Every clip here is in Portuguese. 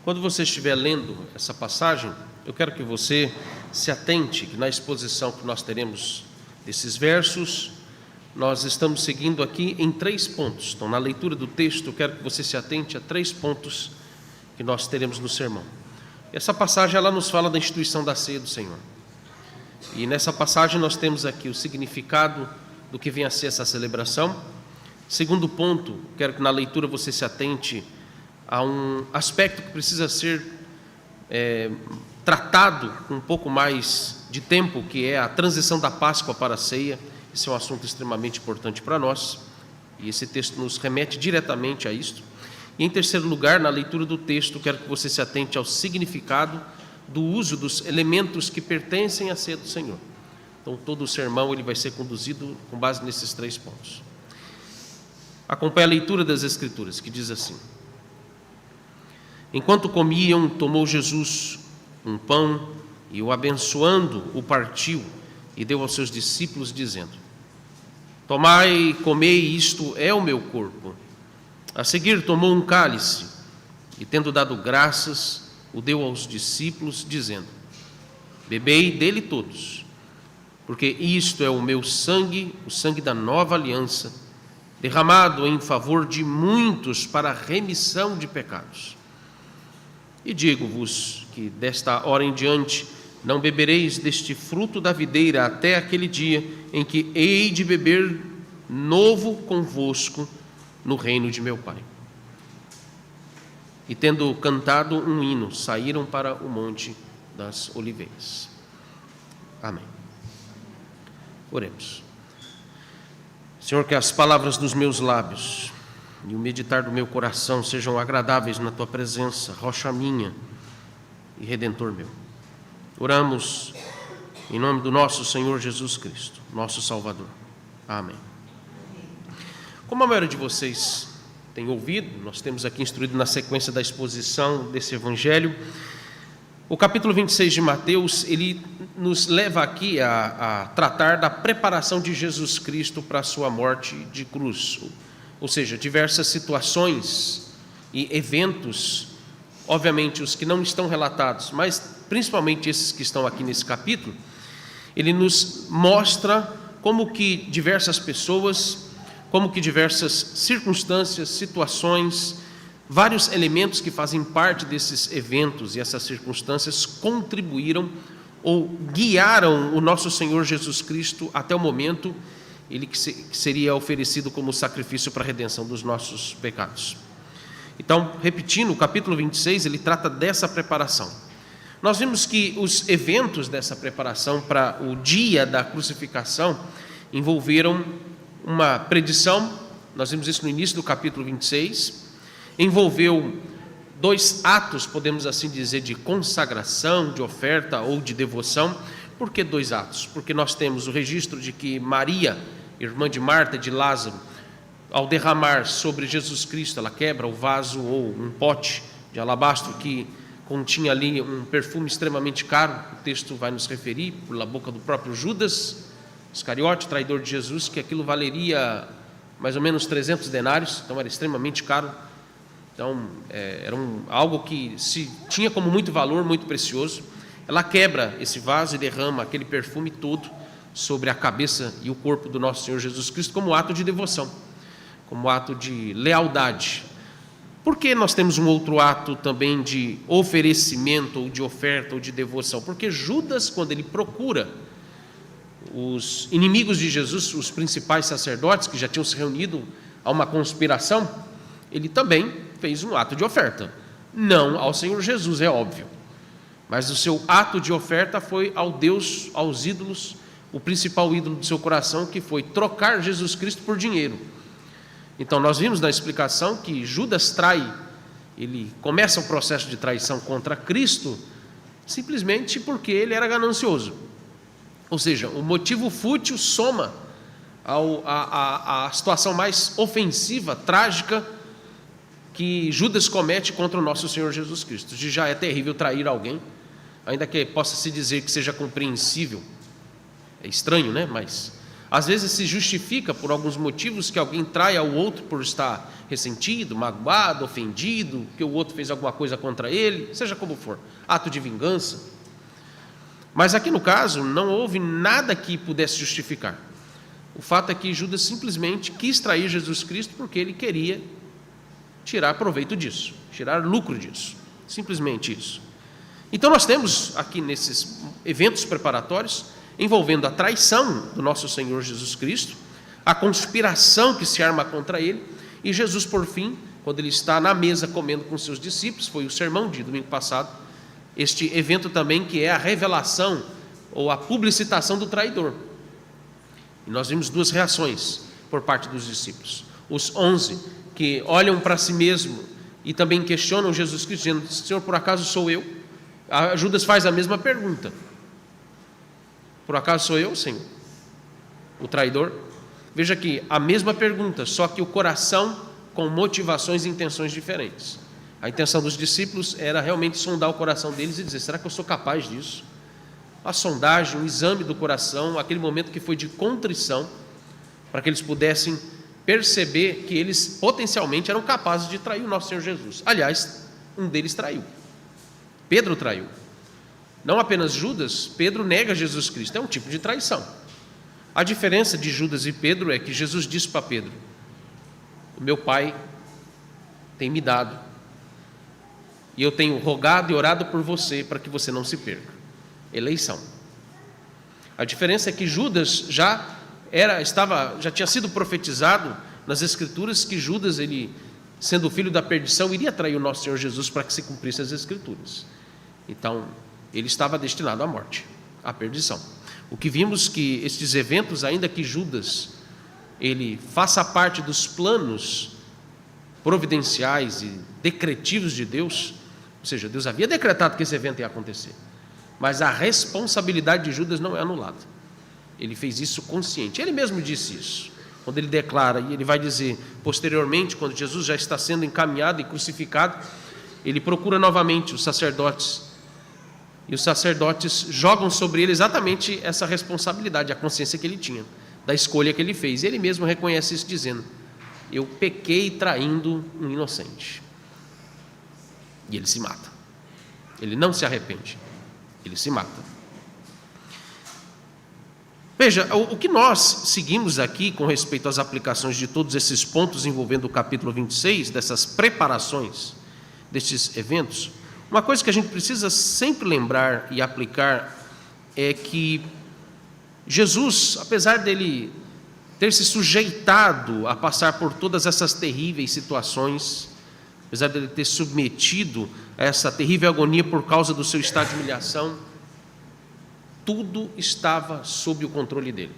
Quando você estiver lendo essa passagem, eu quero que você se atente que na exposição que nós teremos desses versos, nós estamos seguindo aqui em 3 pontos. Então, na leitura do texto, eu quero que você se atente a 3 pontos que nós teremos no sermão. Essa passagem, ela nos fala da instituição da ceia do Senhor. E nessa passagem nós temos aqui o significado do que vem a ser essa celebração. Segundo ponto, quero que na leitura você se atente a um aspecto que precisa ser tratado com um pouco mais de tempo, que é a transição da Páscoa para a ceia. Esse é um assunto extremamente importante para nós, e esse texto nos remete diretamente a isto. E em terceiro lugar, na leitura do texto, quero que você se atente ao significado do uso dos elementos que pertencem à ceia do Senhor. Então, todo o sermão ele vai ser conduzido com base nesses 3 pontos. Acompanhe a leitura das Escrituras, que diz assim: Enquanto comiam, tomou Jesus um pão e, o abençoando, o partiu e deu aos seus discípulos, dizendo: Tomai e comei, isto é o meu corpo. A seguir tomou um cálice e, tendo dado graças, o deu aos discípulos, dizendo: Bebei dele todos, porque isto é o meu sangue, o sangue da nova aliança, derramado em favor de muitos para a remissão de pecados. E digo-vos que desta hora em diante não bebereis deste fruto da videira até aquele dia em que hei de beber novo convosco no reino de meu Pai. E tendo cantado um hino, saíram para o Monte das Oliveiras. Amém. Oremos. Senhor, que as palavras dos meus lábios e o meditar do meu coração sejam agradáveis na Tua presença, rocha minha e Redentor meu. Oramos em nome do nosso Senhor Jesus Cristo, nosso Salvador. Amém. Como a maioria de vocês tem ouvido, nós temos aqui instruído na sequência da exposição desse evangelho, o capítulo 26 de Mateus, ele nos leva aqui a tratar da preparação de Jesus Cristo para a sua morte de cruz, ou seja, diversas situações e eventos, obviamente os que não estão relatados, mas principalmente esses que estão aqui nesse capítulo. Ele nos mostra como que diversas pessoas, como que diversas circunstâncias, situações, vários elementos que fazem parte desses eventos e essas circunstâncias contribuíram ou guiaram o nosso Senhor Jesus Cristo até o momento ele que seria oferecido como sacrifício para a redenção dos nossos pecados. Então, repetindo, o capítulo 26, ele trata dessa preparação. Nós vimos que os eventos dessa preparação para o dia da crucificação envolveram uma predição, nós vimos isso no início do capítulo 26, envolveu 2 atos, podemos assim dizer, de consagração, de oferta ou de devoção. Por que 2 atos? Porque nós temos o registro de que Maria, irmã de Marta e de Lázaro, ao derramar sobre Jesus Cristo, ela quebra o vaso ou um pote de alabastro que continha ali um perfume extremamente caro. O texto vai nos referir, pela boca do próprio Judas Iscariote, traidor de Jesus, que aquilo valeria mais ou menos 300 denários, então era extremamente caro. Então era algo que se tinha como muito valor, muito precioso. Ela quebra esse vaso e derrama aquele perfume todo sobre a cabeça e o corpo do nosso Senhor Jesus Cristo como ato de devoção, como ato de lealdade. Por que nós temos um outro ato também de oferecimento, ou de oferta, ou de devoção? Porque Judas, quando ele procura os inimigos de Jesus, os principais sacerdotes que já tinham se reunido a uma conspiração, ele também fez um ato de oferta, não ao Senhor Jesus, é óbvio, mas o seu ato de oferta foi ao Deus, aos ídolos, o principal ídolo do seu coração, que foi trocar Jesus Cristo por dinheiro. Então nós vimos na explicação que Judas trai, ele começa o processo de traição contra Cristo simplesmente porque ele era ganancioso. Ou seja, o motivo fútil soma a situação mais ofensiva, trágica, que Judas comete contra o nosso Senhor Jesus Cristo. Já é terrível trair alguém, ainda que possa se dizer que seja compreensível. É estranho, né? Mas Às vezes se justifica por alguns motivos que alguém traia o outro por estar ressentido, magoado, ofendido, que o outro fez alguma coisa contra ele, seja como for, ato de vingança. Mas aqui no caso não houve nada que pudesse justificar. O fato é que Judas simplesmente quis trair Jesus Cristo porque ele queria tirar proveito disso, tirar lucro disso, simplesmente isso. Então nós temos aqui nesses eventos preparatórios envolvendo a traição do nosso Senhor Jesus Cristo, a conspiração que se arma contra ele, e Jesus, por fim, quando ele está na mesa comendo com seus discípulos, foi o sermão de domingo passado, este evento também que é a revelação ou a publicitação do traidor. E nós vimos duas reações por parte dos discípulos. Os 11 que olham para si mesmo e também questionam Jesus Cristo, dizendo: Senhor, por acaso sou eu? Judas faz a mesma pergunta: por acaso sou eu, Senhor, o traidor? Veja aqui, a mesma pergunta, só que o coração com motivações e intenções diferentes. A intenção dos discípulos era realmente sondar o coração deles e dizer: será que eu sou capaz disso? A sondagem, o exame do coração, aquele momento que foi de contrição, para que eles pudessem perceber que eles potencialmente eram capazes de trair o nosso Senhor Jesus. Aliás, um deles traiu. Pedro traiu. Não apenas Judas, Pedro nega Jesus Cristo, é um tipo de traição. A diferença de Judas e Pedro é que Jesus disse para Pedro: o meu Pai tem me dado, e eu tenho rogado e orado por você para que você não se perca. Eleição. A diferença é que Judas já tinha sido profetizado nas Escrituras que Judas, ele, sendo filho da perdição, iria trair o nosso Senhor Jesus para que se cumprisse as Escrituras. Então, ele estava destinado à morte, à perdição. O que vimos que estes eventos, ainda que Judas ele faça parte dos planos providenciais e decretivos de Deus, ou seja, Deus havia decretado que esse evento ia acontecer, mas a responsabilidade de Judas não é anulada. Ele fez isso consciente. Ele mesmo disse isso, quando ele declara, e ele vai dizer posteriormente, quando Jesus já está sendo encaminhado e crucificado, ele procura novamente os sacerdotes, e os sacerdotes jogam sobre ele exatamente essa responsabilidade, a consciência que ele tinha, da escolha que ele fez. E ele mesmo reconhece isso, dizendo: eu pequei traindo um inocente. E ele se mata. Ele não se arrepende, ele se mata. Veja, o que nós seguimos aqui com respeito às aplicações de todos esses pontos envolvendo o capítulo 26, dessas preparações destes eventos, uma coisa que a gente precisa sempre lembrar e aplicar é que Jesus, apesar dele ter se sujeitado a passar por todas essas terríveis situações, apesar dele ter submetido a essa terrível agonia por causa do seu estado de humilhação, tudo estava sob o controle dele.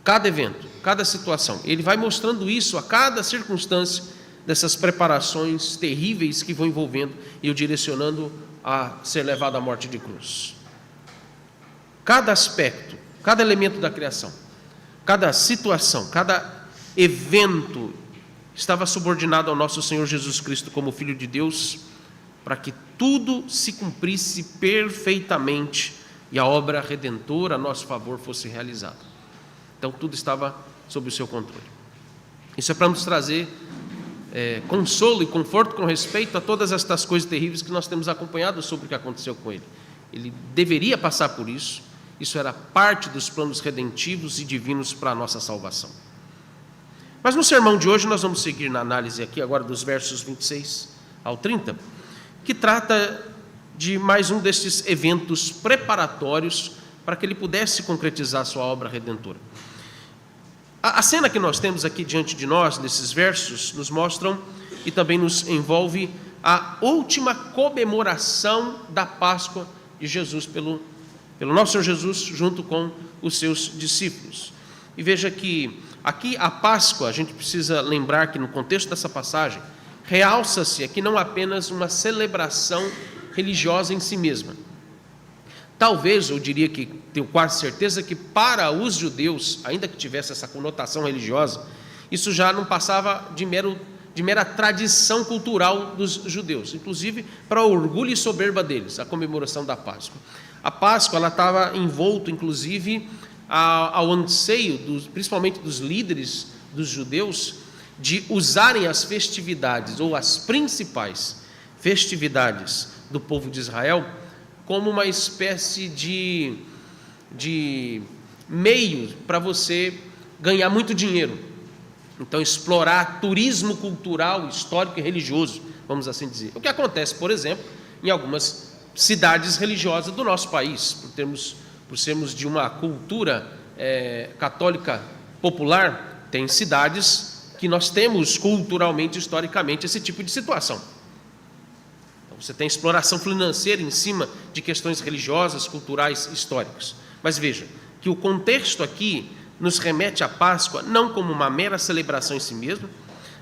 Cada evento, cada situação, ele vai mostrando isso a cada circunstância dessas preparações terríveis que vão envolvendo e o direcionando a ser levado à morte de cruz. Cada aspecto, cada elemento da criação, cada situação, cada evento estava subordinado ao nosso Senhor Jesus Cristo como Filho de Deus, para que tudo se cumprisse perfeitamente e a obra redentora a nosso favor fosse realizada. Então tudo estava sob o seu controle. Isso é para nos trazer consolo e conforto com respeito a todas estas coisas terríveis que nós temos acompanhado sobre o que aconteceu com ele. Ele deveria passar por isso. Isso era parte dos planos redentivos e divinos para a nossa salvação. Mas no sermão de hoje nós vamos seguir na análise aqui agora dos versos 26 ao 30, que trata de mais um destes eventos preparatórios para que ele pudesse concretizar a sua obra redentora. A cena que nós temos aqui diante de nós, nesses versos, nos mostram e também nos envolve a última comemoração da Páscoa de Jesus pelo nosso Senhor Jesus junto com os seus discípulos. E veja que aqui a Páscoa, a gente precisa lembrar que no contexto dessa passagem, realça-se aqui não apenas uma celebração religiosa em si mesma. Talvez, eu diria que tenho quase certeza que para os judeus, ainda que tivesse essa conotação religiosa, isso já não passava de mera tradição cultural dos judeus, inclusive para o orgulho e soberba deles, a comemoração da Páscoa. A Páscoa ela estava envolto, inclusive, ao anseio, principalmente dos líderes dos judeus, de usarem as festividades, ou as principais festividades do povo de Israel, como uma espécie de meio para você ganhar muito dinheiro. Então, explorar turismo cultural, histórico e religioso, vamos assim dizer. O que acontece, por exemplo, em algumas cidades religiosas do nosso país, por sermos de uma cultura católica popular, tem cidades que nós temos culturalmente, historicamente, esse tipo de situação. Então, você tem exploração financeira em cima de questões religiosas, culturais, históricas. Mas veja, que o contexto aqui nos remete à Páscoa não como uma mera celebração em si mesma,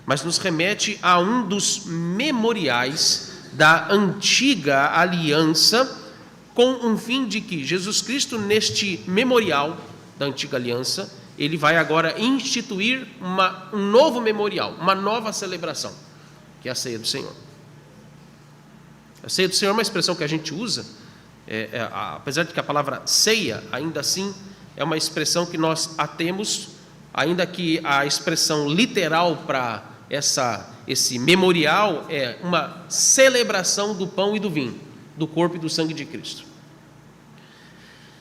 mas nos remete a um dos memoriais da antiga aliança, com um fim de que Jesus Cristo, neste memorial da antiga aliança, ele vai agora instituir um novo memorial, uma nova celebração, que é a ceia do Senhor. A ceia do Senhor é uma expressão que a gente usa, apesar de que a palavra ceia, ainda assim, é uma expressão que nós a temos, ainda que a expressão literal para esse memorial é uma celebração do pão e do vinho, do corpo e do sangue de Cristo.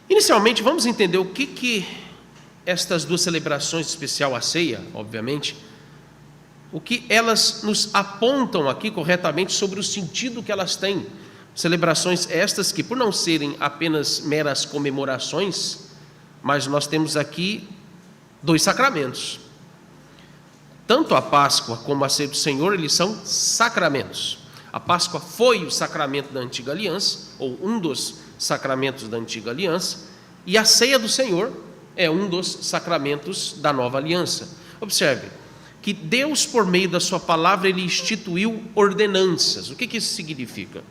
Inicialmente, vamos entender o que estas duas celebrações, em especial a ceia, obviamente, o que elas nos apontam aqui corretamente sobre o sentido que elas têm. Celebrações estas que, por não serem apenas meras comemorações, mas nós temos aqui dois sacramentos. Tanto a Páscoa como a ceia do Senhor, eles são sacramentos. A Páscoa foi o sacramento da antiga aliança, ou um dos sacramentos da antiga aliança, e a ceia do Senhor é um dos sacramentos da nova aliança. Observe que Deus, por meio da sua palavra, ele instituiu ordenanças. O que isso significa?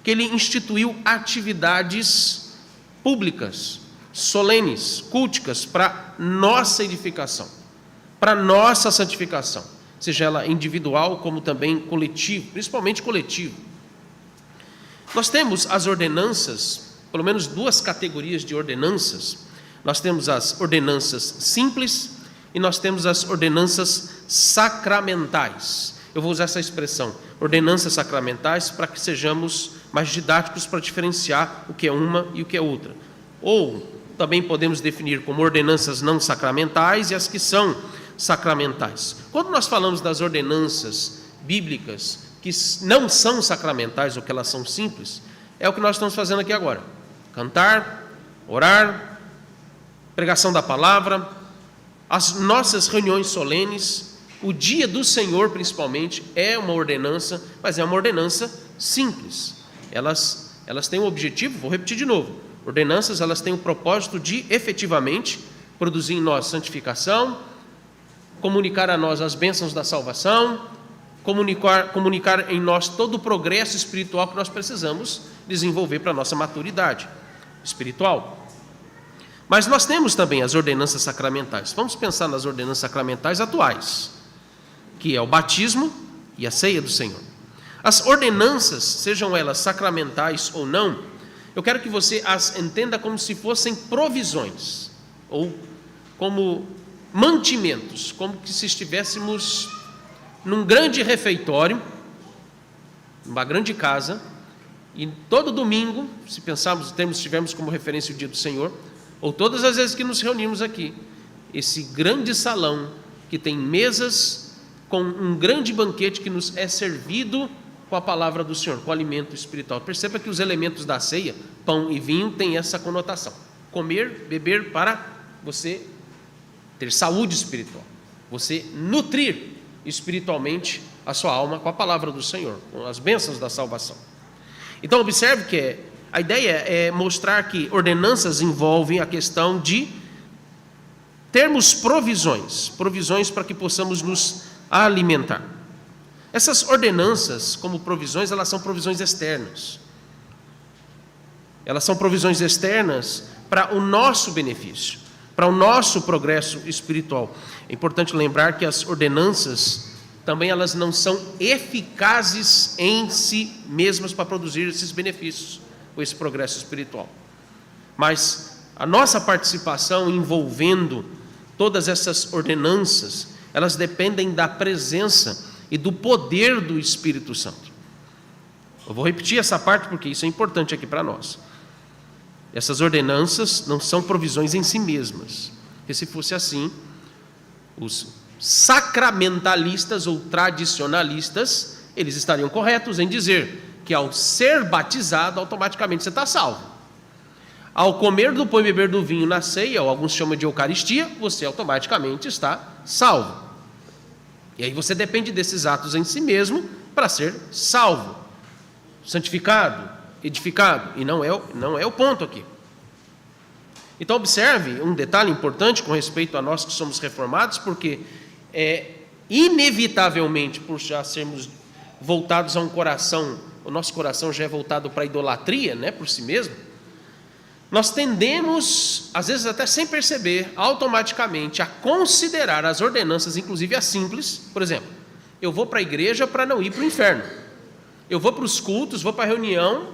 Que ele instituiu atividades públicas, solenes, culticas, para nossa edificação, para nossa santificação, seja ela individual como também coletivo, principalmente coletivo. Nós temos as ordenanças, pelo menos duas categorias de ordenanças. Nós temos as ordenanças simples e nós temos as ordenanças sacramentais. Eu vou usar essa expressão, ordenanças sacramentais, para que sejamos mais didáticos para diferenciar o que é uma e o que é outra. Ou também podemos definir como ordenanças não sacramentais e as que são sacramentais. Quando nós falamos das ordenanças bíblicas que não são sacramentais ou que elas são simples, é o que nós estamos fazendo aqui agora: cantar, orar, pregação da palavra, as nossas reuniões solenes, o dia do Senhor principalmente é uma ordenança, mas é uma ordenança simples. Elas têm um objetivo, vou repetir de novo, ordenanças, elas têm o propósito de efetivamente produzir em nós santificação, comunicar a nós as bênçãos da salvação, comunicar em nós todo o progresso espiritual que nós precisamos desenvolver para a nossa maturidade espiritual. Mas nós temos também as ordenanças sacramentais. Vamos pensar nas ordenanças sacramentais atuais, que é o batismo e a ceia do Senhor. As ordenanças, sejam elas sacramentais ou não, eu quero que você as entenda como se fossem provisões, ou como mantimentos, como que se estivéssemos num grande refeitório, numa grande casa, e todo domingo, se pensarmos, tivermos como referência o dia do Senhor, ou todas as vezes que nos reunimos aqui, esse grande salão que tem mesas com um grande banquete que nos é servido com a palavra do Senhor, com o alimento espiritual. Perceba que os elementos da ceia, pão e vinho, têm essa conotação: comer, beber para você ter saúde espiritual, você nutrir espiritualmente a sua alma com a palavra do Senhor, com as bênçãos da salvação. Então observe que a ideia é mostrar que ordenanças envolvem a questão de termos provisões para que possamos nos alimentar. Essas ordenanças, como provisões, elas são provisões externas. Elas são provisões externas para o nosso benefício, para o nosso progresso espiritual. É importante lembrar que as ordenanças também elas não são eficazes em si mesmas para produzir esses benefícios ou esse progresso espiritual. Mas a nossa participação envolvendo todas essas ordenanças, elas dependem da presença e do poder do Espírito Santo. Eu vou repetir essa parte porque isso é importante aqui para nós. Essas ordenanças não são provisões em si mesmas, porque se fosse assim, os sacramentalistas ou tradicionalistas, eles estariam corretos em dizer que ao ser batizado, automaticamente você está salvo. Ao comer do pão e beber do vinho na ceia, ou alguns chamam de Eucaristia, você automaticamente está salvo. E aí você depende desses atos em si mesmo para ser salvo, santificado, edificado. E não é o ponto aqui. Então observe um detalhe importante com respeito a nós que somos reformados, porque inevitavelmente, por já sermos voltados a um coração, o nosso coração já é voltado para a idolatria, né, por si mesmo, nós tendemos, às vezes até sem perceber, automaticamente a considerar as ordenanças, inclusive as simples. Por exemplo, eu vou para a igreja para não ir para o inferno. Eu vou para os cultos, vou para a reunião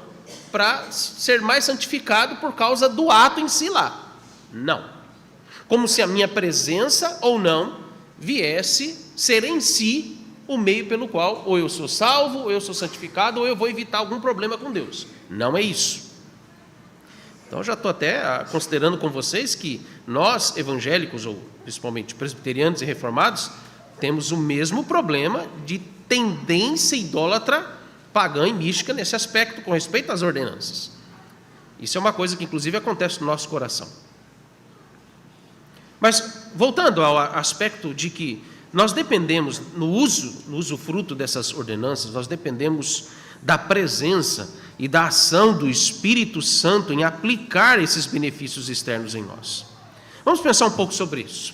para ser mais santificado por causa do ato em si lá. Não. Como se a minha presença ou não viesse ser em si o meio pelo qual ou eu sou salvo, ou eu sou santificado, ou eu vou evitar algum problema com Deus. Não é isso. Então, já estou até considerando com vocês que nós, evangélicos, ou principalmente presbiterianos e reformados, temos o mesmo problema de tendência idólatra, pagã e mística nesse aspecto, com respeito às ordenanças. Isso é uma coisa que, inclusive, acontece no nosso coração. Mas, voltando ao aspecto de que nós dependemos, no usufruto dessas ordenanças, nós dependemos da presença e da ação do Espírito Santo em aplicar esses benefícios externos em nós. Vamos pensar um pouco sobre isso.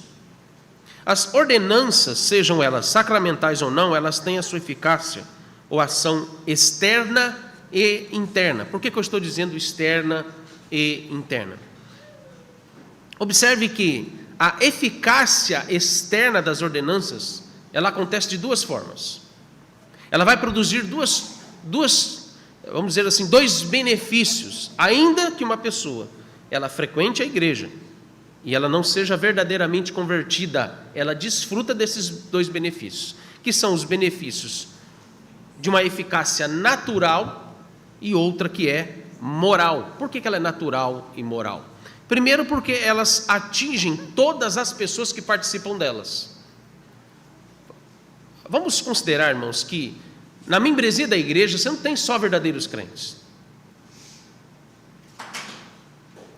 As ordenanças, sejam elas sacramentais ou não, elas têm a sua eficácia ou ação externa e interna. Por que eu estou dizendo externa e interna? Observe que a eficácia externa das ordenanças, ela acontece de duas formas. Ela vai produzir vamos dizer assim, dois benefícios, ainda que uma pessoa, ela frequente a igreja, e ela não seja verdadeiramente convertida, ela desfruta desses dois benefícios, que são os benefícios de uma eficácia natural e outra que é moral. Por que ela é natural e moral? Primeiro, porque elas atingem todas as pessoas que participam delas. Vamos considerar, irmãos, que na membresia da igreja você não tem só verdadeiros crentes.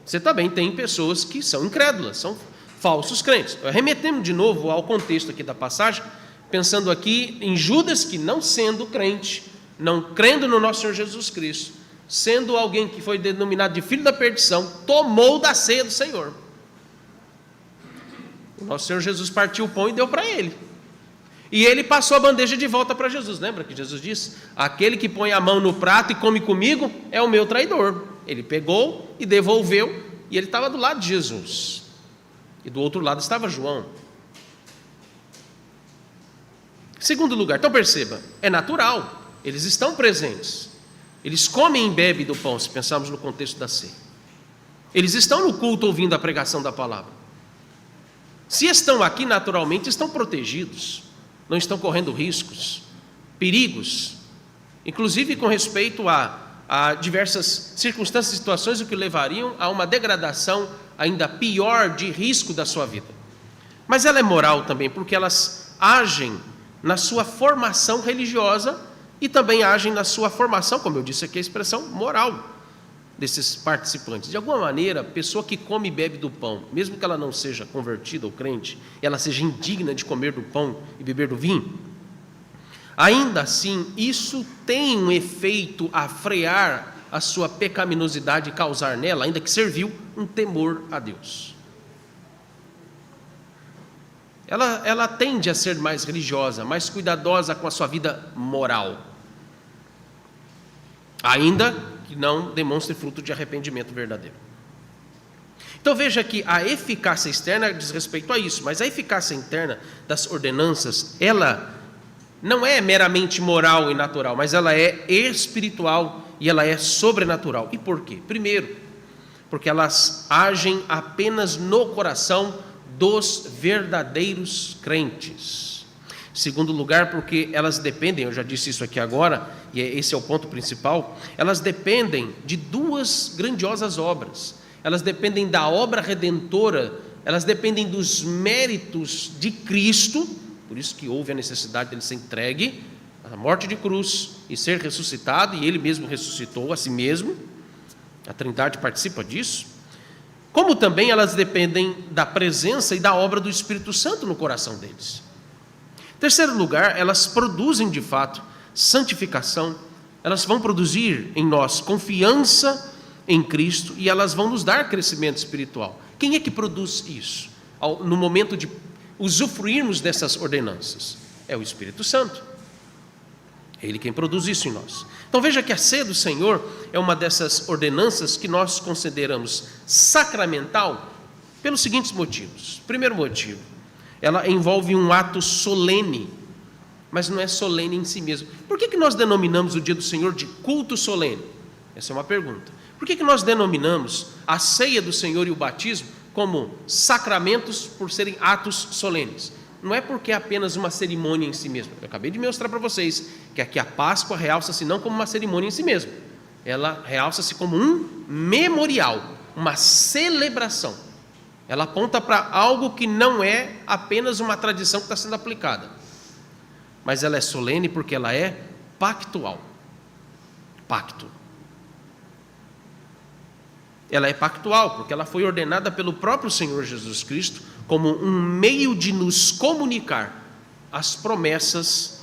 Você também tem pessoas que são incrédulas, são falsos crentes. Remetemos de novo ao contexto aqui da passagem, pensando aqui em Judas, que não sendo crente, não crendo no nosso Senhor Jesus Cristo, sendo alguém que foi denominado de filho da perdição, tomou da ceia do Senhor. O nosso Senhor Jesus partiu o pão e deu para ele. E ele passou a bandeja de volta para Jesus. Lembra que Jesus disse: aquele que põe a mão no prato e come comigo é o meu traidor. Ele pegou e devolveu, e ele estava do lado de Jesus. E do outro lado estava João. Segundo lugar, então perceba, é natural, eles estão presentes. Eles comem e bebem do pão, se pensarmos no contexto da ceia. Eles estão no culto ouvindo a pregação da palavra. Se estão aqui naturalmente, estão protegidos, não estão correndo riscos, perigos, inclusive com respeito a diversas circunstâncias e situações, o que levariam a uma degradação ainda pior de risco da sua vida. Mas ela é moral também, porque elas agem na sua formação religiosa e também agem na sua formação, como eu disse aqui, a expressão moral desses participantes. De alguma maneira, a pessoa que come e bebe do pão, mesmo que ela não seja convertida ou crente, ela seja indigna de comer do pão e beber do vinho, ainda assim, isso tem um efeito a frear a sua pecaminosidade e causar nela, ainda que serviu, um temor a Deus. Ela tende a ser mais religiosa, mais cuidadosa com a sua vida moral, ainda que não demonstre fruto de arrependimento verdadeiro. Então veja que a eficácia externa diz respeito a isso, mas a eficácia interna das ordenanças, ela não é meramente moral e natural, mas ela é espiritual e ela é sobrenatural. E por quê? Primeiro, porque elas agem apenas no coração dos verdadeiros crentes. Segundo lugar, porque elas dependem, eu já disse isso aqui agora, e esse é o ponto principal, elas dependem de duas grandiosas obras. Elas dependem da obra redentora, elas dependem dos méritos de Cristo, por isso que houve a necessidade dele ser entregue à morte de cruz e ser ressuscitado, e ele mesmo ressuscitou a si mesmo, a Trindade participa disso, como também elas dependem da presença e da obra do Espírito Santo no coração deles. Em terceiro lugar, elas produzem de fato santificação, elas vão produzir em nós confiança em Cristo e elas vão nos dar crescimento espiritual. Quem é que produz isso? No momento de usufruirmos dessas ordenanças, é o Espírito Santo. É Ele quem produz isso em nós. Então veja que a ceia do Senhor é uma dessas ordenanças que nós consideramos sacramental pelos seguintes motivos. Primeiro motivo, ela envolve um ato solene, mas não é solene em si mesmo. Por que nós denominamos o dia do Senhor de culto solene? Essa é uma pergunta. Por que nós denominamos a ceia do Senhor e o batismo como sacramentos por serem atos solenes? Não é porque é apenas uma cerimônia em si mesma. Eu acabei de mostrar para vocês que aqui a Páscoa realça-se não como uma cerimônia em si mesma. Ela realça-se como um memorial, uma celebração. Ela aponta para algo que não é apenas uma tradição que está sendo aplicada. Mas ela é solene porque ela é pactual. Pacto. Ela é pactual porque ela foi ordenada pelo próprio Senhor Jesus Cristo como um meio de nos comunicar as promessas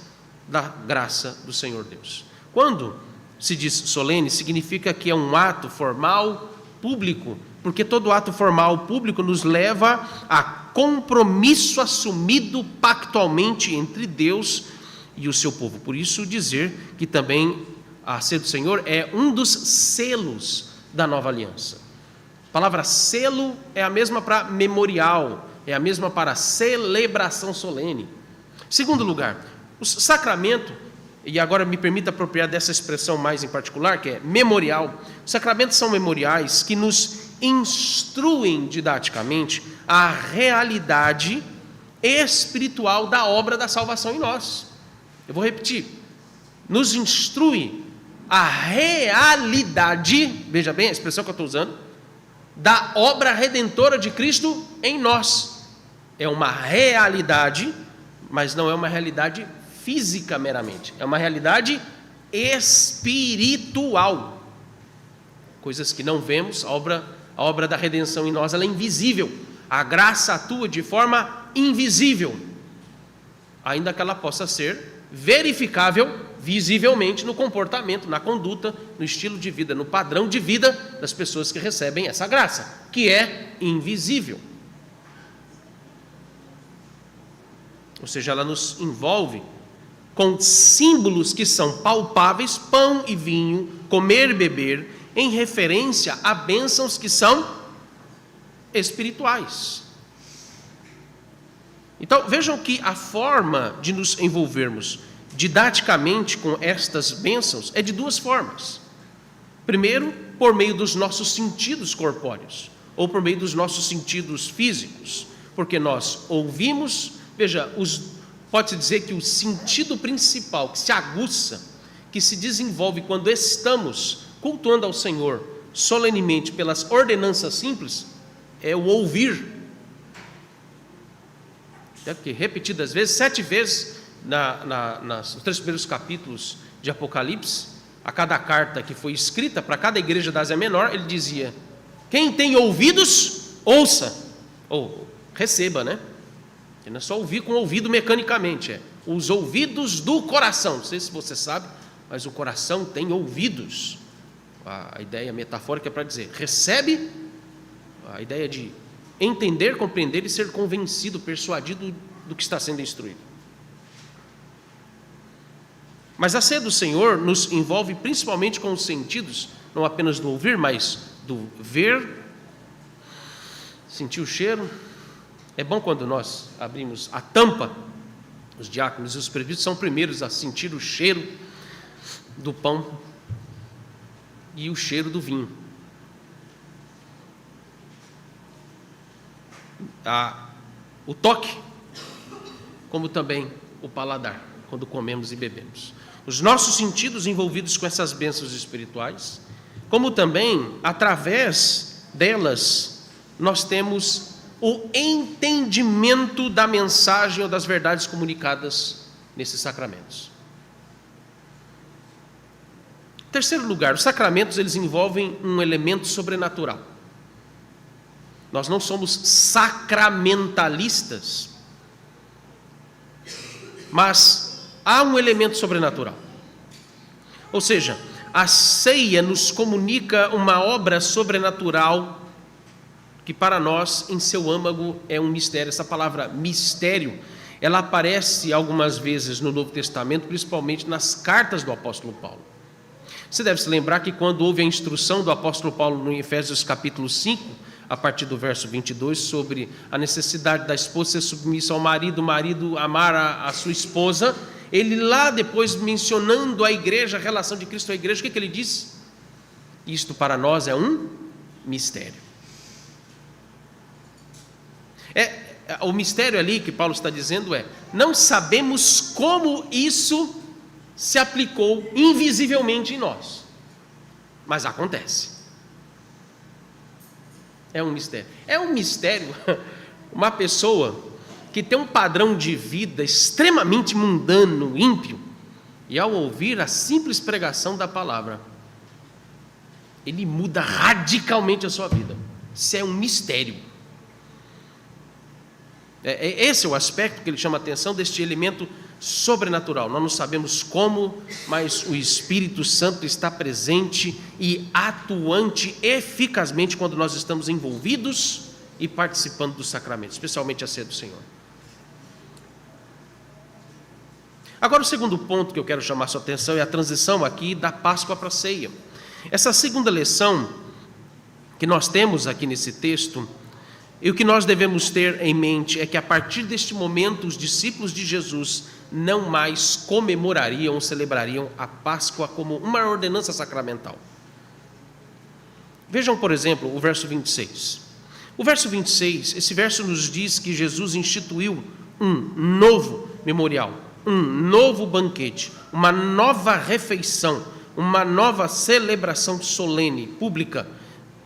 da graça do Senhor Deus. Quando se diz solene, significa que é um ato formal, público, porque todo ato formal público nos leva a compromisso assumido pactualmente entre Deus e o seu povo. Por isso dizer que também a ceia do Senhor é um dos selos da nova aliança. A palavra selo é a mesma para memorial, é a mesma para celebração solene. Segundo lugar, o sacramento, e agora me permita apropriar dessa expressão mais em particular, que é memorial. Os sacramentos são memoriais que nos instruem didaticamente a realidade espiritual da obra da salvação em nós. Eu vou repetir. Nos instrui a realidade, veja bem a expressão que eu estou usando, da obra redentora de Cristo em nós. É uma realidade, mas não é uma realidade física meramente, é uma realidade espiritual. Coisas que não vemos, a obra da redenção em nós, ela é invisível. A graça atua de forma invisível, ainda que ela possa ser verificável visivelmente no comportamento, na conduta, no estilo de vida, no padrão de vida das pessoas que recebem essa graça, que é invisível. Ou seja, ela nos envolve com símbolos que são palpáveis, pão e vinho, comer e beber, em referência a bênçãos que são espirituais. Então, vejam que a forma de nos envolvermos didaticamente com estas bênçãos é de duas formas. Primeiro, por meio dos nossos sentidos corpóreos, ou por meio dos nossos sentidos físicos, porque nós ouvimos, veja, pode-se dizer que o sentido principal que se aguça, que se desenvolve quando estamos cultuando ao Senhor solenemente pelas ordenanças simples, é o ouvir. Porque repetidas vezes, 7 vezes, nos 3 primeiros capítulos de Apocalipse, a cada carta que foi escrita para cada igreja da Ásia Menor, ele dizia: quem tem ouvidos, ouça, ou receba, né? Não é só ouvir com o ouvido mecanicamente, os ouvidos do coração. Não sei se você sabe, mas o coração tem ouvidos. A ideia metafórica é para dizer, recebe, a ideia de entender, compreender e ser convencido, persuadido do que está sendo instruído. Mas a ceia do Senhor nos envolve principalmente com os sentidos, não apenas do ouvir, mas do ver, sentir o cheiro. É bom quando nós abrimos a tampa, os diáconos e os presbíteros são primeiros a sentir o cheiro do pão e o cheiro do vinho. o toque, como também o paladar, quando comemos e bebemos. Os nossos sentidos envolvidos com essas bênçãos espirituais, como também, através delas, nós temos o entendimento da mensagem ou das verdades comunicadas nesses sacramentos. Em terceiro lugar, os sacramentos, eles envolvem um elemento sobrenatural. Nós não somos sacramentalistas, mas há um elemento sobrenatural. Ou seja, a ceia nos comunica uma obra sobrenatural que para nós, em seu âmago, é um mistério. Essa palavra mistério, ela aparece algumas vezes no Novo Testamento, principalmente nas cartas do apóstolo Paulo. Você deve se lembrar que quando houve a instrução do apóstolo Paulo no Efésios capítulo 5, a partir do verso 22, sobre a necessidade da esposa ser submissa ao marido, o marido amar a sua esposa, ele lá depois mencionando a igreja, a relação de Cristo à igreja, o que ele diz? Isto para nós é um mistério. O mistério ali que Paulo está dizendo não sabemos como isso se aplicou invisivelmente em nós, mas acontece. É um mistério. É um mistério uma pessoa que tem um padrão de vida extremamente mundano, ímpio, e ao ouvir a simples pregação da palavra, ele muda radicalmente a sua vida. Isso é um mistério. Esse é o aspecto que ele chama a atenção deste elemento sobrenatural. Nós não sabemos como, mas o Espírito Santo está presente e atuante eficazmente quando nós estamos envolvidos e participando dos sacramentos, especialmente a ceia do Senhor. Agora, o segundo ponto que eu quero chamar a sua atenção é a transição aqui da Páscoa para a ceia. Essa segunda lição que nós temos aqui nesse texto, e o que nós devemos ter em mente é que a partir deste momento os discípulos de Jesus não mais comemorariam, celebrariam a Páscoa como uma ordenança sacramental. Vejam, por exemplo, o verso 26. O verso 26, esse verso nos diz que Jesus instituiu um novo memorial, um novo banquete, uma nova refeição, uma nova celebração solene, pública.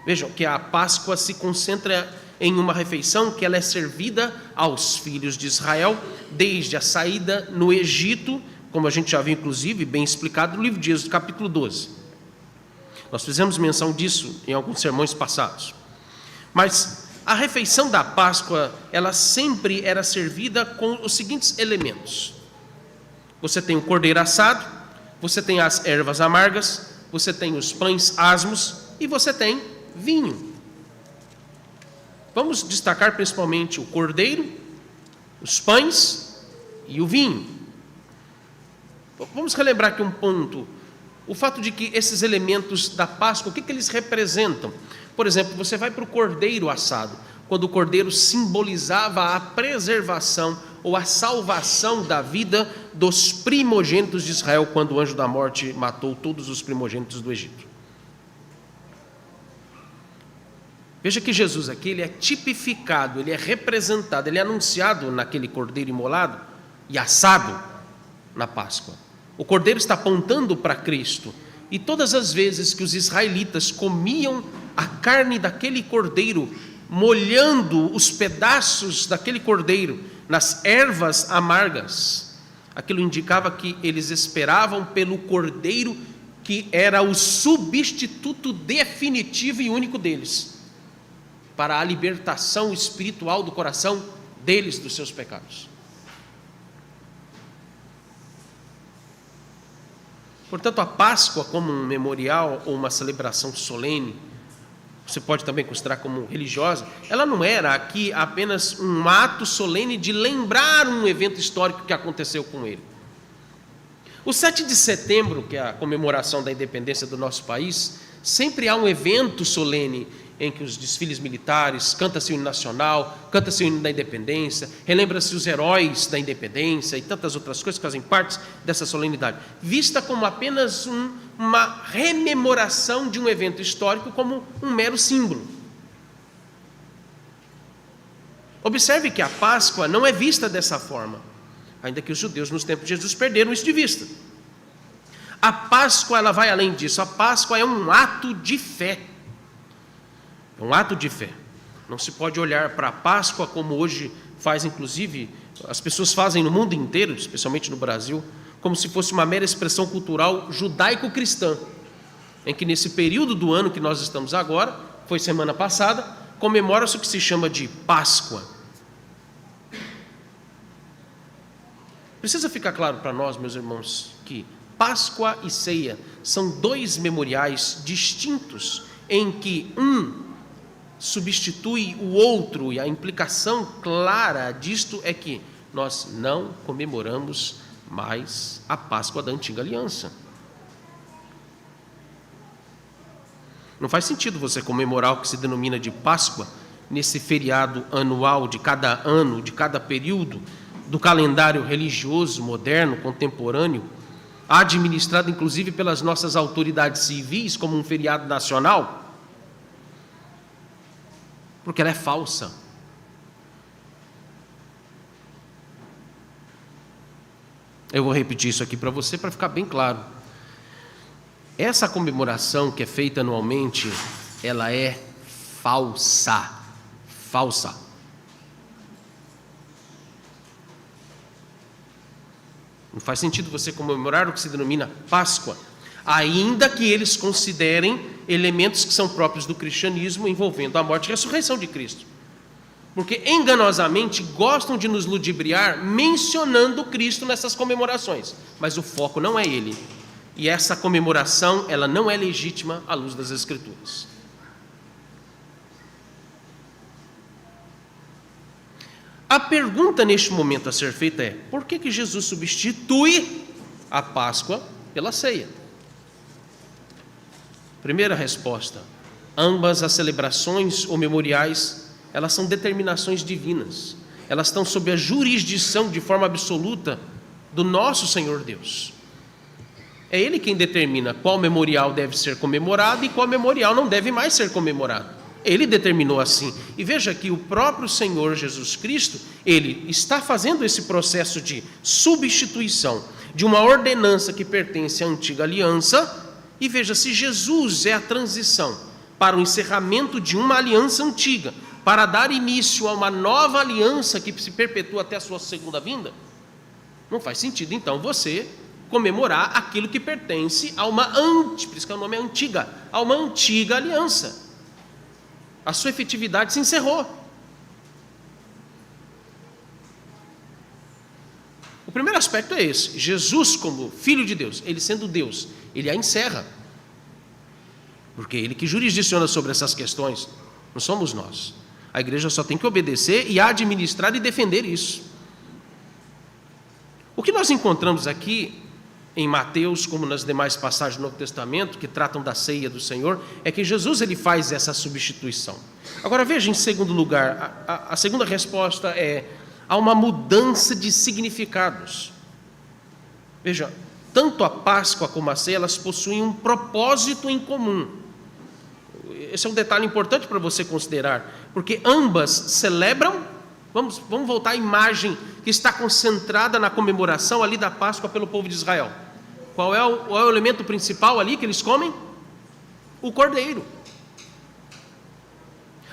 Vejam que a Páscoa se concentra em uma refeição que ela é servida aos filhos de Israel desde a saída no Egito, como a gente já viu inclusive bem explicado no livro de Êxodo, capítulo 12. Nós fizemos menção disso em alguns sermões passados. Mas a refeição da Páscoa, ela sempre era servida com os seguintes elementos. Você tem o cordeiro assado, você tem as ervas amargas, você tem os pães asmos e você tem vinho. Vamos destacar principalmente o cordeiro, os pães e o vinho. Vamos relembrar aqui um ponto. O fato de que esses elementos da Páscoa, o que eles representam? Por exemplo, você vai para o cordeiro assado, quando o cordeiro simbolizava a preservação ou a salvação da vida dos primogênitos de Israel, quando o anjo da morte matou todos os primogênitos do Egito. Veja que Jesus aqui, ele é tipificado, ele é representado, ele é anunciado naquele cordeiro imolado e assado na Páscoa. O cordeiro está apontando para Cristo, e todas as vezes que os israelitas comiam a carne daquele cordeiro, molhando os pedaços daquele cordeiro nas ervas amargas, aquilo indicava que eles esperavam pelo cordeiro que era o substituto definitivo e único deles, para a libertação espiritual do coração deles dos seus pecados. Portanto, a Páscoa como um memorial ou uma celebração solene, você pode também considerar como religiosa, ela não era aqui apenas um ato solene de lembrar um evento histórico que aconteceu com ele. O 7 de setembro, que é a comemoração da independência do nosso país, sempre há um evento solene em que os desfiles militares, canta-se o hino nacional, canta-se o hino da independência, relembra-se os heróis da independência e tantas outras coisas que fazem parte dessa solenidade, vista como apenas uma rememoração de um evento histórico, como um mero símbolo. Observe que a Páscoa não é vista dessa forma, ainda que os judeus nos tempos de Jesus perderam isso de vista. A Páscoa, ela vai além disso. A Páscoa é um ato de fé. É um ato de fé. Não se pode olhar para a Páscoa como hoje faz, inclusive, as pessoas fazem no mundo inteiro, especialmente no Brasil, como se fosse uma mera expressão cultural judaico-cristã, em que nesse período do ano que nós estamos agora, foi semana passada, comemora-se o que se chama de Páscoa. Precisa ficar claro para nós, meus irmãos, que Páscoa e ceia são dois memoriais distintos, em que um substitui o outro, e a implicação clara disto é que nós não comemoramos mais a Páscoa da antiga aliança. Não faz sentido você comemorar o que se denomina de Páscoa nesse feriado anual de cada ano, de cada período do calendário religioso moderno, contemporâneo, administrado inclusive pelas nossas autoridades civis como um feriado nacional, porque ela é falsa. Eu vou repetir isso aqui para você para ficar bem claro. Essa comemoração que é feita anualmente, ela é falsa. Falsa. Não faz sentido você comemorar o que se denomina Páscoa, ainda que eles considerem elementos que são próprios do cristianismo envolvendo a morte e a ressurreição de Cristo. Porque enganosamente gostam de nos ludibriar mencionando Cristo nessas comemorações, mas o foco não é Ele. E essa comemoração, ela não é legítima à luz das Escrituras. A pergunta neste momento a ser feita é: por que Jesus substitui a Páscoa pela ceia? Primeira resposta: ambas as celebrações ou memoriais, elas são determinações divinas. Elas estão sob a jurisdição de forma absoluta do nosso Senhor Deus. É Ele quem determina qual memorial deve ser comemorado e qual memorial não deve mais ser comemorado. Ele determinou assim. E veja que o próprio Senhor Jesus Cristo, Ele está fazendo esse processo de substituição de uma ordenança que pertence à antiga aliança. E veja, se Jesus é a transição para o encerramento de uma aliança antiga, para dar início a uma nova aliança que se perpetua até a sua segunda vinda, não faz sentido então você comemorar aquilo que pertence a uma por isso que o nome é antiga, a uma antiga aliança. A sua efetividade se encerrou. O primeiro aspecto é esse: Jesus, como Filho de Deus, Ele sendo Deus, Ele a encerra, porque Ele que jurisdiciona sobre essas questões, não somos nós. A igreja só tem que obedecer e administrar e defender isso. O que nós encontramos aqui em Mateus, como nas demais passagens do Novo Testamento, que tratam da ceia do Senhor, é que Jesus ele faz essa substituição. Agora veja, em segundo lugar, a segunda resposta é: há uma mudança de significados. Veja, tanto a Páscoa como a ceia, elas possuem um propósito em comum. Esse é um detalhe importante para você considerar, porque ambas celebram. Vamos voltar à imagem que está concentrada na comemoração ali da Páscoa pelo povo de Israel. Qual é o elemento principal ali que eles comem? O cordeiro.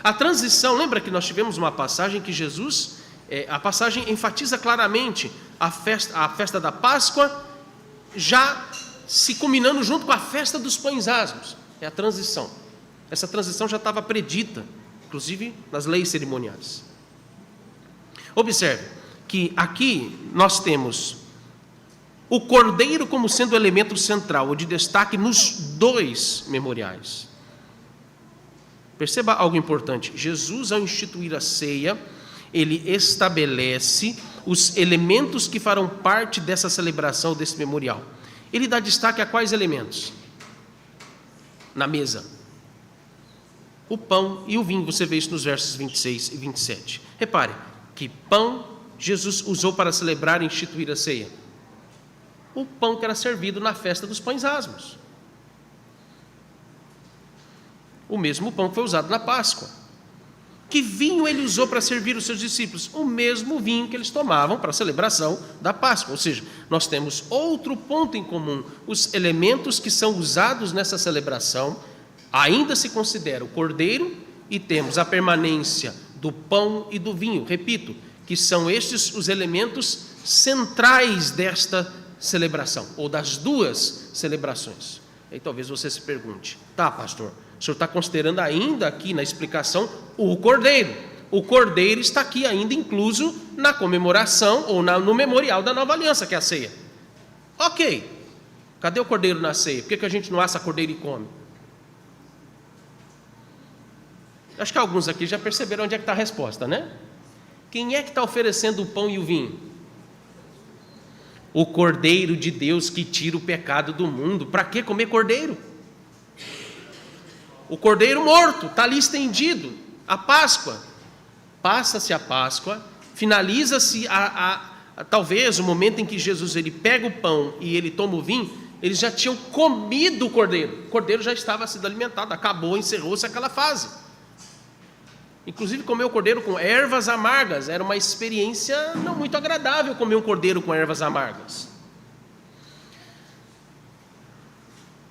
A transição, lembra que nós tivemos uma passagem que Jesus, a passagem enfatiza claramente a festa da Páscoa, já se combinando junto com a festa dos pães asmos. É a transição. Essa transição já estava predita, inclusive nas leis cerimoniais. Observe que aqui nós temos o cordeiro como sendo o elemento central, ou de destaque nos dois memoriais. Perceba algo importante: Jesus, ao instituir a ceia, ele estabelece os elementos que farão parte dessa celebração, desse memorial. Ele dá destaque a quais elementos? Na mesa: o pão e o vinho. Você vê isso nos versos 26 e 27. Repare que pão Jesus usou para celebrar e instituir a ceia. O pão que era servido na festa dos pães asmos. O mesmo pão que foi usado na Páscoa. Que vinho ele usou para servir os seus discípulos? O mesmo vinho que eles tomavam para a celebração da Páscoa. Ou seja, nós temos outro ponto em comum. Os elementos que são usados nessa celebração ainda se considera o cordeiro, e temos a permanência do pão e do vinho. Repito, que são estes os elementos centrais desta celebração, ou das duas celebrações. E talvez você se pergunte: tá, pastor, o senhor está considerando ainda aqui na explicação o cordeiro. O cordeiro está aqui ainda incluso na comemoração ou no memorial da nova aliança, que é a ceia. Ok, cadê o cordeiro na ceia? Por que a gente não assa cordeiro e come? Acho que alguns aqui já perceberam onde é que está a resposta, né? Quem é que está oferecendo o pão e o vinho? O Cordeiro de Deus que tira o pecado do mundo. Para que comer cordeiro? O cordeiro morto está ali estendido. A Páscoa, passa-se a Páscoa, finaliza-se talvez o momento em que Jesus ele pega o pão e ele toma o vinho. Eles já tinham comido o cordeiro já estava sendo alimentado, acabou, encerrou-se aquela fase. Inclusive comer o cordeiro com ervas amargas era uma experiência não muito agradável, comer um cordeiro com ervas amargas.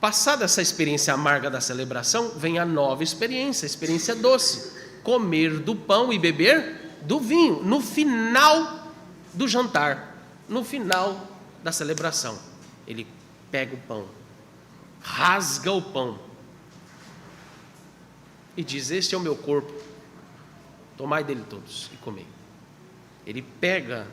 Passada essa experiência amarga da celebração, vem a nova experiência, a experiência doce: comer do pão e beber do vinho, no final do jantar, no final da celebração. Ele pega o pão, rasga o pão e diz: este é o meu corpo, tomai dele todos e comei. Ele pega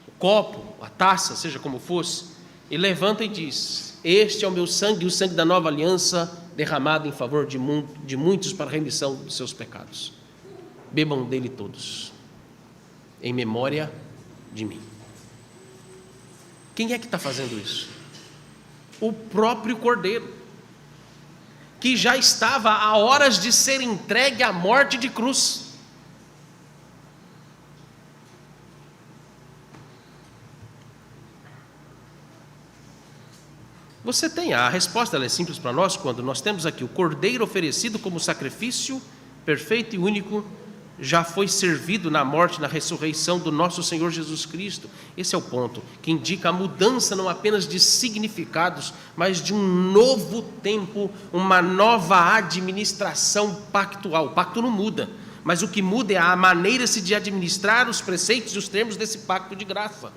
o copo, a taça, seja como fosse, e levanta e diz: este é o meu sangue, o sangue da nova aliança, derramado em favor de muitos para a remissão dos seus pecados. Bebam dele todos, em memória de mim. Quem é que está fazendo isso? O próprio Cordeiro, que já estava a horas de ser entregue à morte de cruz. Você tem a resposta, ela é simples para nós, quando nós temos aqui o cordeiro oferecido como sacrifício perfeito e único, já foi servido na morte, na ressurreição do nosso Senhor Jesus Cristo. Esse é o ponto que indica a mudança não apenas de significados, mas de um novo tempo, uma nova administração pactual. O pacto não muda, mas o que muda é a maneira-se de administrar os preceitos e os termos desse pacto de graça.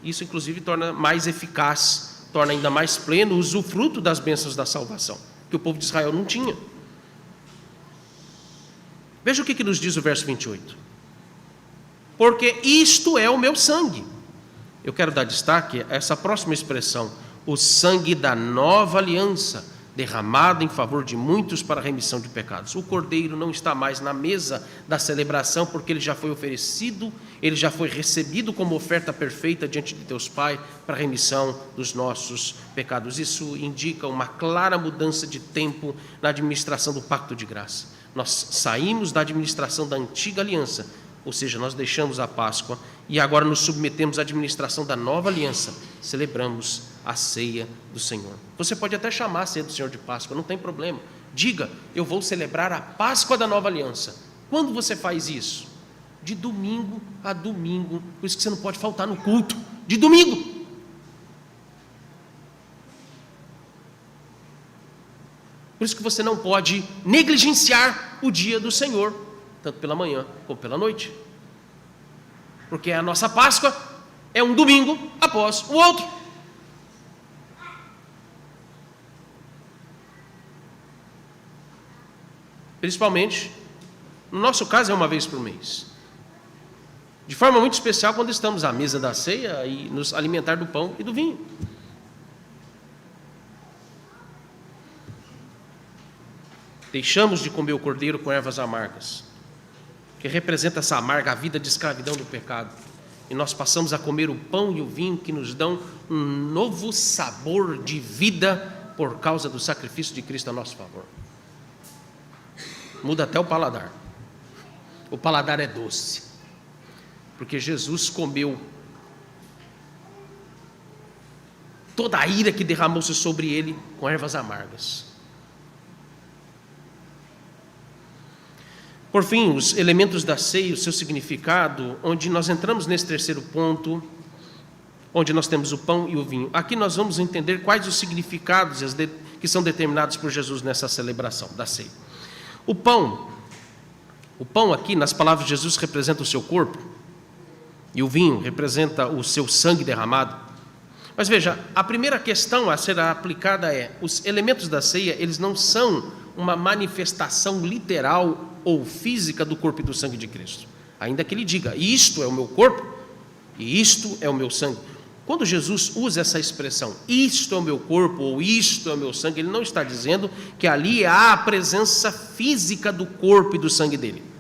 Isso inclusive torna mais eficaz, torna ainda mais pleno o usufruto das bênçãos da salvação, que o povo de Israel não tinha. Veja o que nos diz o verso 28. Porque isto é o meu sangue. Eu quero dar destaque a essa próxima expressão: o sangue da nova aliança, derramado em favor de muitos para a remissão de pecados. O cordeiro não está mais na mesa da celebração, porque ele já foi oferecido, ele já foi recebido como oferta perfeita diante de Deus Pai para a remissão dos nossos pecados. Isso indica uma clara mudança de tempo na administração do pacto de graça. Nós saímos da administração da antiga aliança, ou seja, nós deixamos a Páscoa e agora nos submetemos à administração da nova aliança. Celebramos a ceia do Senhor. Você pode até chamar a ceia do Senhor de Páscoa, não tem problema. Diga: eu vou celebrar a Páscoa da nova aliança. Quando você faz isso? De domingo a domingo. Por isso que você não pode faltar no culto de domingo. Por isso que você não pode negligenciar o dia do Senhor, tanto pela manhã como pela noite. Porque a nossa Páscoa é um domingo após o outro. Principalmente, no nosso caso, é uma vez por mês. De forma muito especial quando estamos à mesa da ceia e nos alimentar do pão e do vinho. Deixamos de comer o cordeiro com ervas amargas, que representa essa amarga vida de escravidão do pecado, e nós passamos a comer o pão e o vinho que nos dão um novo sabor de vida por causa do sacrifício de Cristo a nosso favor. Muda até o paladar. O paladar é doce, porque Jesus comeu toda a ira que derramou-se sobre ele com ervas amargas. Por fim, os elementos da ceia, o seu significado, onde nós entramos nesse terceiro ponto, onde nós temos o pão e o vinho. Aqui nós vamos entender quais os significados que são determinados por Jesus nessa celebração da ceia. O pão aqui, nas palavras de Jesus, representa o seu corpo, e o vinho representa o seu sangue derramado. Mas veja, a primeira questão a ser aplicada é: os elementos da ceia, eles não são uma manifestação literal ou física do corpo e do sangue de Cristo. Ainda que ele diga: isto é o meu corpo e isto é o meu sangue. Quando Jesus usa essa expressão, isto é o meu corpo ou isto é o meu sangue, ele não está dizendo que ali há a presença física do corpo e do sangue dele.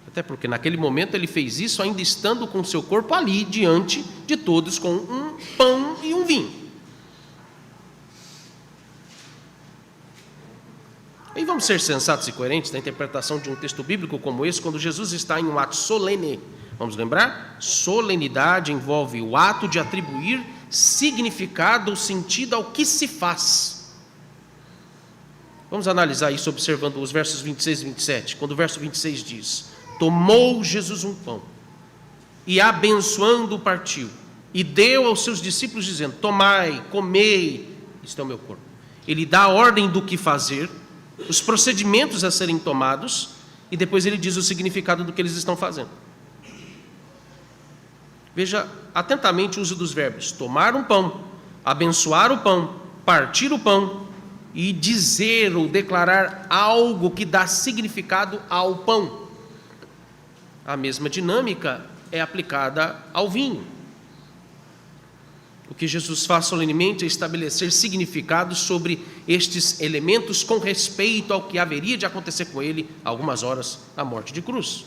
Até porque naquele momento ele fez isso ainda estando com o seu corpo ali diante de todos, com um pão e um vinho. E vamos ser sensatos e coerentes na interpretação de um texto bíblico como esse, quando Jesus está em um ato solene. Vamos lembrar? Solenidade envolve o ato de atribuir significado ou sentido ao que se faz. Vamos analisar isso observando os versos 26 e 27, quando o verso 26 diz: tomou Jesus um pão e abençoando partiu e deu aos seus discípulos dizendo: tomai, comei, isto é o meu corpo. Ele dá a ordem do que fazer, os procedimentos a serem tomados, e depois ele diz o significado do que eles estão fazendo. Veja atentamente o uso dos verbos: tomar um pão, abençoar o pão, partir o pão e dizer ou declarar algo que dá significado ao pão. A mesma dinâmica é aplicada ao vinho. O que Jesus faz solenemente é estabelecer significados sobre estes elementos com respeito ao que haveria de acontecer com ele algumas horas na morte de cruz.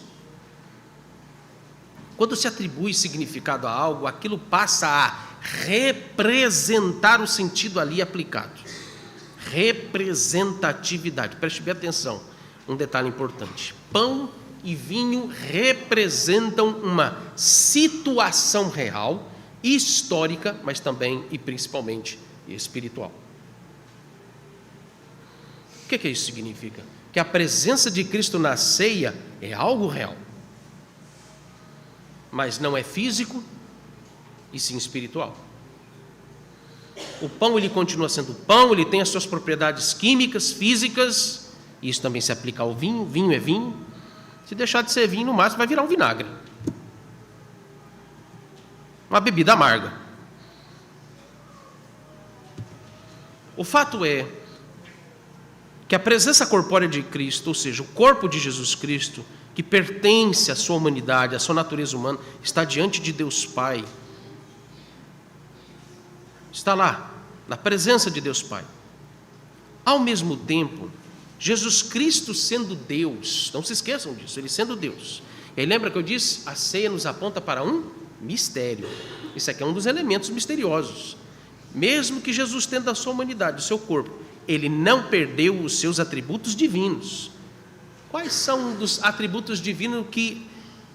Quando se atribui significado a algo, aquilo passa a representar o sentido ali aplicado. Representatividade. Preste bem atenção, um detalhe importante: pão e vinho representam uma situação real, histórica, mas também e principalmente espiritual. O que isso significa? Que a presença de Cristo na ceia é algo real, mas não é físico, e sim espiritual. O pão, ele continua sendo pão, ele tem as suas propriedades químicas, físicas, e isso também se aplica ao vinho. Vinho é vinho. Se deixar de ser vinho, no máximo vai virar um vinagre, uma bebida amarga. O fato é que a presença corpórea de Cristo, ou seja, o corpo de Jesus Cristo, que pertence à sua humanidade, à sua natureza humana, está diante de Deus Pai. Está lá, na presença de Deus Pai. Ao mesmo tempo, Jesus Cristo sendo Deus, não se esqueçam disso, Ele sendo Deus. E aí lembra que eu disse, a ceia nos aponta para um mistério. Isso aqui é um dos elementos misteriosos. Mesmo que Jesus tendo a sua humanidade, o seu corpo, Ele não perdeu os seus atributos divinos. Quais são os atributos divinos que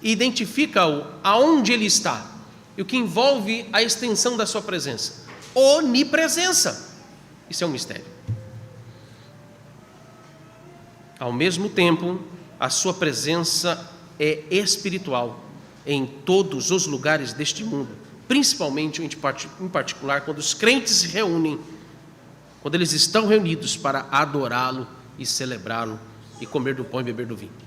identificam aonde Ele está e o que envolve a extensão da sua presença? Onipresença. Isso é um mistério. Ao mesmo tempo, a sua presença é espiritual em todos os lugares deste mundo, principalmente em particular quando os crentes se reúnem, quando eles estão reunidos para adorá-lo e celebrá-lo e comer do pão e beber do vinho.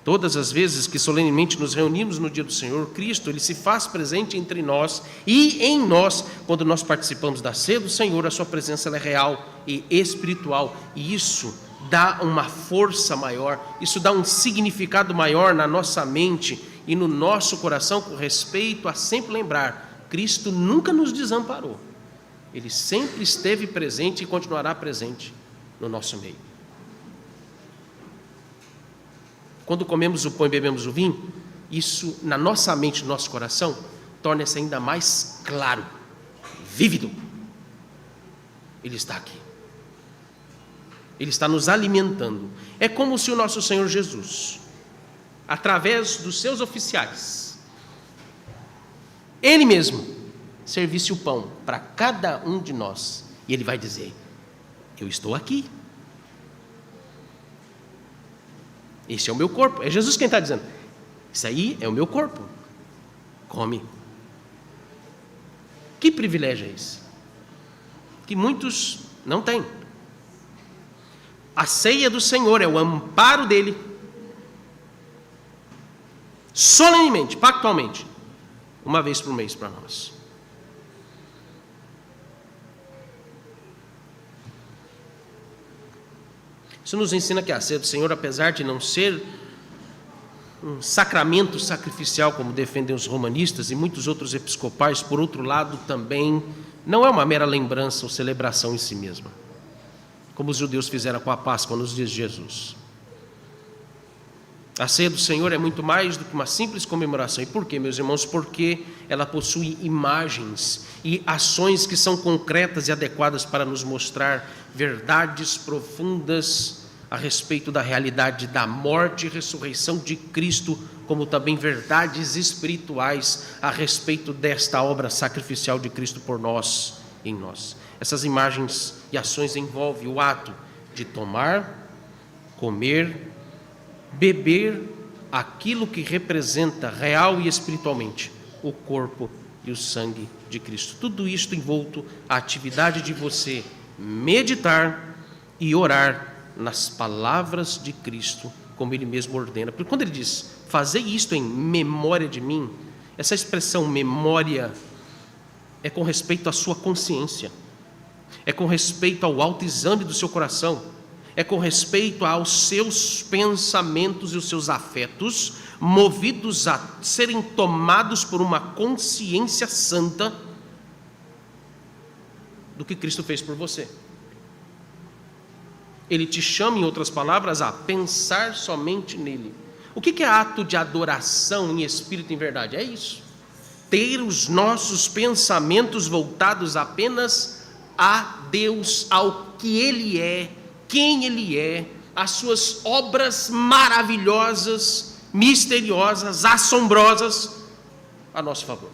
Todas as vezes que solenemente nos reunimos no dia do Senhor, Cristo, Ele se faz presente entre nós e em nós. Quando nós participamos da ceia do Senhor, a sua presença ela é real e espiritual, e isso dá uma força maior, isso dá um significado maior na nossa mente e no nosso coração, com respeito a sempre lembrar: Cristo nunca nos desamparou, Ele sempre esteve presente e continuará presente no nosso meio. Quando comemos o pão e bebemos o vinho, isso na nossa mente, no nosso coração, torna-se ainda mais claro, vívido. Ele está aqui. Ele está nos alimentando. É como se o nosso Senhor Jesus, através dos seus oficiais, Ele mesmo servisse o pão para cada um de nós. E Ele vai dizer: eu estou aqui. Esse é o meu corpo. É Jesus quem está dizendo. Isso aí é o meu corpo. Come. Que privilégio é esse? Que muitos não têm. A ceia do Senhor é o amparo dele, solenemente, pactualmente, uma vez por mês para nós. Isso nos ensina que a ceia do Senhor, apesar de não ser um sacramento sacrificial, como defendem os romanistas e muitos outros episcopais, por outro lado, também não é uma mera lembrança ou celebração em si mesma, como os judeus fizeram com a Páscoa nos dias de Jesus. A ceia do Senhor é muito mais do que uma simples comemoração. E por quê, meus irmãos? Porque ela possui imagens e ações que são concretas e adequadas para nos mostrar verdades profundas a respeito da realidade da morte e ressurreição de Cristo, como também verdades espirituais a respeito desta obra sacrificial de Cristo por nós, em nós. Essas imagens e ações envolvem o ato de tomar, comer, beber aquilo que representa real e espiritualmente o corpo e o sangue de Cristo. Tudo isto envolto a atividade de você meditar e orar nas palavras de Cristo, como Ele mesmo ordena. Porque quando Ele diz, fazei isto em memória de mim, essa expressão memória é com respeito à sua consciência, é com respeito ao autoexame do seu coração, é com respeito aos seus pensamentos e os seus afetos, movidos a serem tomados por uma consciência santa do que Cristo fez por você. Ele te chama, em outras palavras, a pensar somente nele. O que é ato de adoração em espírito e em verdade? É isso. Ter os nossos pensamentos voltados apenas a Deus, ao que Ele é, quem Ele é, as suas obras maravilhosas, misteriosas, assombrosas, a nosso favor.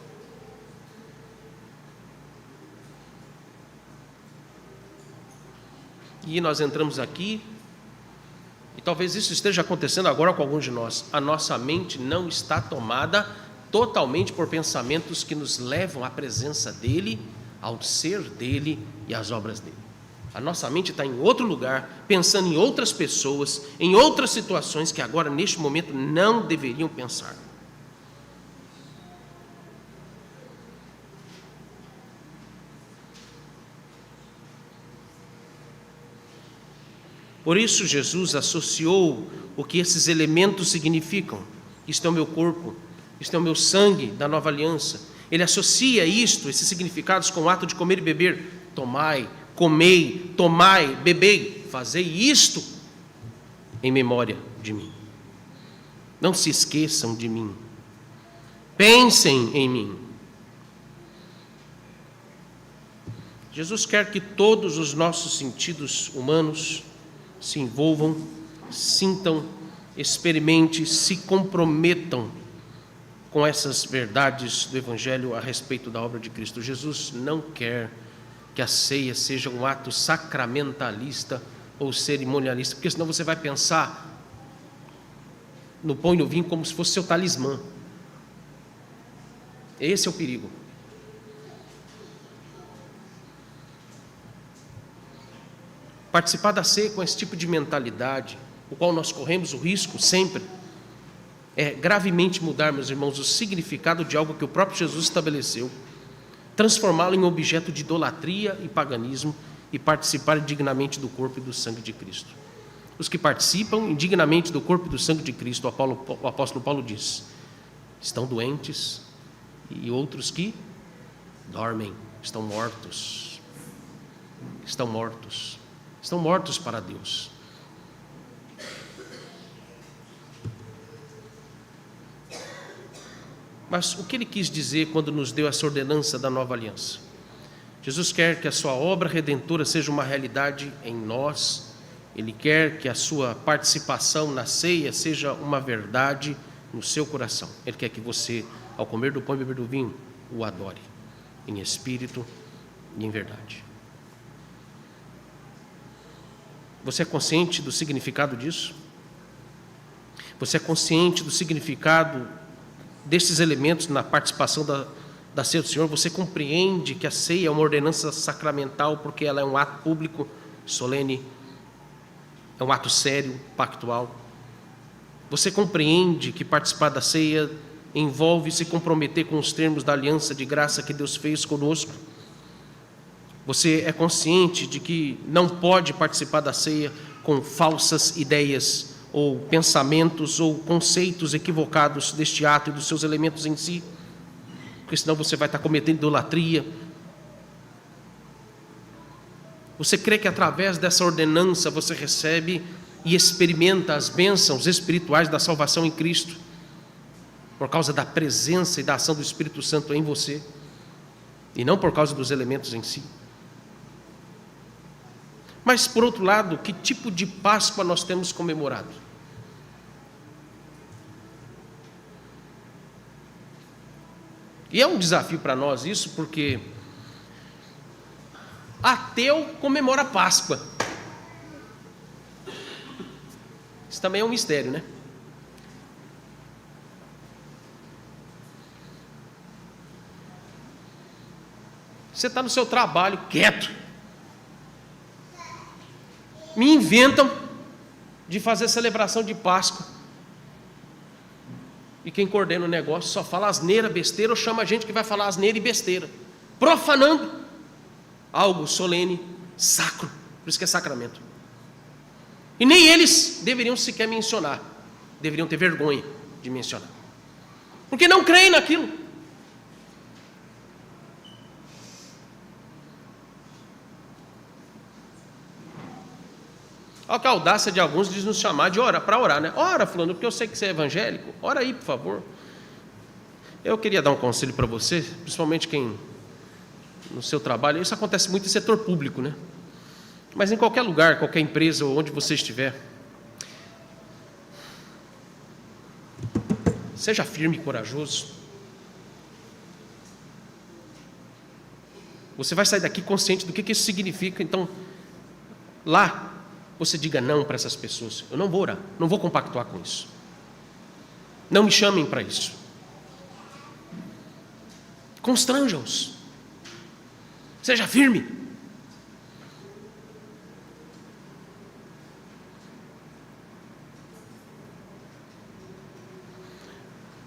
E nós entramos aqui, e talvez isso esteja acontecendo agora com alguns de nós. A nossa mente não está tomada totalmente por pensamentos que nos levam à presença dEle, ao ser dEle e às obras dEle. A nossa mente está em outro lugar, pensando em outras pessoas, em outras situações que agora, neste momento, não deveriam pensar. Por isso Jesus associou o que esses elementos significam. Isto é o meu corpo, isto é o meu sangue da nova aliança. Ele associa isto, esses significados, com o ato de comer e beber. Tomai, comei, tomai, bebei, fazei isto em memória de mim. Não se esqueçam de mim. Pensem em mim. Jesus quer que todos os nossos sentidos humanos se envolvam, sintam, experimentem, se comprometam com essas verdades do Evangelho a respeito da obra de Cristo. Jesus não quer que a ceia seja um ato sacramentalista ou cerimonialista, porque senão você vai pensar no pão e no vinho como se fosse seu talismã. Esse é o perigo. Participar da ceia com esse tipo de mentalidade, o qual nós corremos o risco sempre, é gravemente mudar, meus irmãos, o significado de algo que o próprio Jesus estabeleceu, transformá-lo em objeto de idolatria e paganismo e participar dignamente do corpo e do sangue de Cristo. Os que participam indignamente do corpo e do sangue de Cristo, o apóstolo Paulo diz, estão doentes, e outros que dormem, estão mortos. Estão mortos. Estão mortos para Deus. Mas o que ele quis dizer quando nos deu essa ordenança da nova aliança? Jesus quer que a sua obra redentora seja uma realidade em nós. Ele quer que a sua participação na ceia seja uma verdade no seu coração. Ele quer que você, ao comer do pão e beber do vinho, o adore, em espírito e em verdade. Você é consciente do significado disso? Você é consciente do significado desses elementos na participação da ceia do Senhor? Você compreende que a ceia é uma ordenança sacramental porque ela é um ato público, solene, é um ato sério, pactual? Você compreende que participar da ceia envolve se comprometer com os termos da aliança de graça que Deus fez conosco? Você é consciente de que não pode participar da ceia com falsas ideias ou pensamentos ou conceitos equivocados deste ato e dos seus elementos em si? Porque senão você vai estar cometendo idolatria. Você crê que através dessa ordenança você recebe e experimenta as bênçãos espirituais da salvação em Cristo, por causa da presença e da ação do Espírito Santo em você, e não por causa dos elementos em si? Mas, por outro lado, que tipo de Páscoa nós temos comemorado? E é um desafio para nós isso, porque ateu comemora a Páscoa. Isso também é um mistério, né? Você está no seu trabalho, quieto. Me inventam de fazer celebração de Páscoa. E quem coordena o negócio só fala asneira, besteira, ou chama a gente que vai falar asneira e besteira, profanando algo solene, sacro. Por isso que é sacramento. E nem eles deveriam sequer mencionar, deveriam ter vergonha de mencionar, porque não creem naquilo. Olha que a audácia de alguns de nos chamar de orar, para orar, né? Ora, fulano, porque eu sei que você é evangélico, ora aí, por favor. Eu queria dar um conselho para você, principalmente quem no seu trabalho, isso acontece muito em setor público, né? Mas em qualquer lugar, qualquer empresa, ou onde você estiver, seja firme e corajoso. Você vai sair daqui consciente do que isso significa. Então, lá, você diga não para essas pessoas. Eu não vou orar, não vou compactuar com isso. Não me chamem para isso. Constranja-os. Seja firme.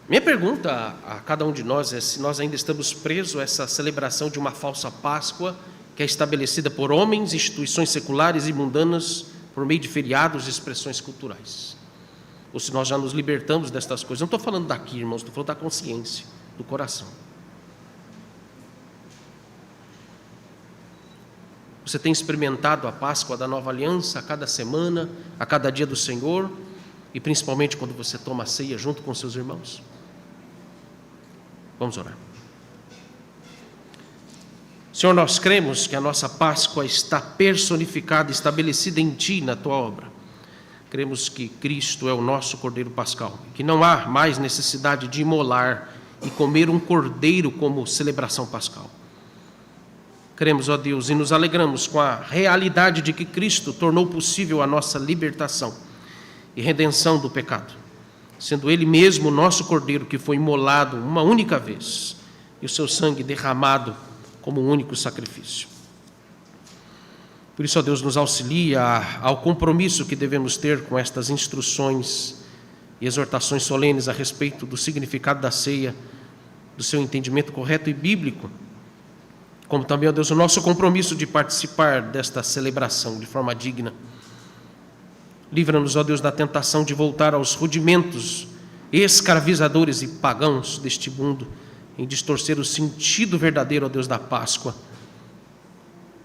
Minha pergunta a cada um de nós é se nós ainda estamos presos a essa celebração de uma falsa Páscoa que é estabelecida por homens, instituições seculares e mundanas, por meio de feriados e expressões culturais. Ou se nós já nos libertamos destas coisas. Não estou falando daqui, irmãos, estou falando da consciência, do coração. Você tem experimentado a Páscoa da Nova Aliança a cada semana, a cada dia do Senhor, e principalmente quando você toma a ceia junto com seus irmãos? Vamos orar. Senhor, nós cremos que a nossa Páscoa está personificada, estabelecida em Ti, na Tua obra. Cremos que Cristo é o nosso Cordeiro Pascal, que não há mais necessidade de imolar e comer um cordeiro como celebração pascal. Cremos, ó Deus, e nos alegramos com a realidade de que Cristo tornou possível a nossa libertação e redenção do pecado, sendo Ele mesmo o nosso Cordeiro que foi imolado uma única vez e o seu sangue derramado como um único sacrifício. Por isso, ó Deus, nos auxilia ao compromisso que devemos ter com estas instruções e exortações solenes a respeito do significado da ceia, do seu entendimento correto e bíblico, como também, ó Deus, o nosso compromisso de participar desta celebração de forma digna. Livra-nos, ó Deus, da tentação de voltar aos rudimentos escravizadores e pagãos deste mundo, em distorcer o sentido verdadeiro, ó Deus, da Páscoa,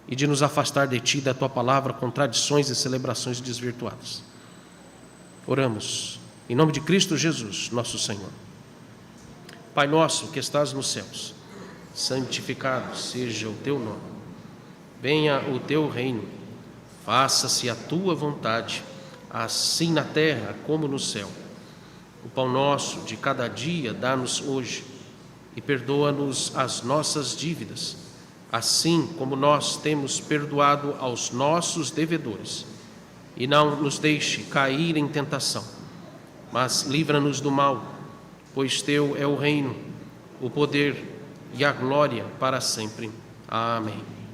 e de nos afastar de Ti, da Tua palavra, com tradições e celebrações desvirtuadas. Oramos, em nome de Cristo Jesus, nosso Senhor. Pai nosso que estás nos céus, santificado seja o Teu nome. Venha o Teu reino, faça-se a Tua vontade, assim na terra como no céu. O pão nosso de cada dia dá-nos hoje, e perdoa-nos as nossas dívidas, assim como nós temos perdoado aos nossos devedores. E não nos deixe cair em tentação, mas livra-nos do mal, pois Teu é o reino, o poder e a glória para sempre. Amém.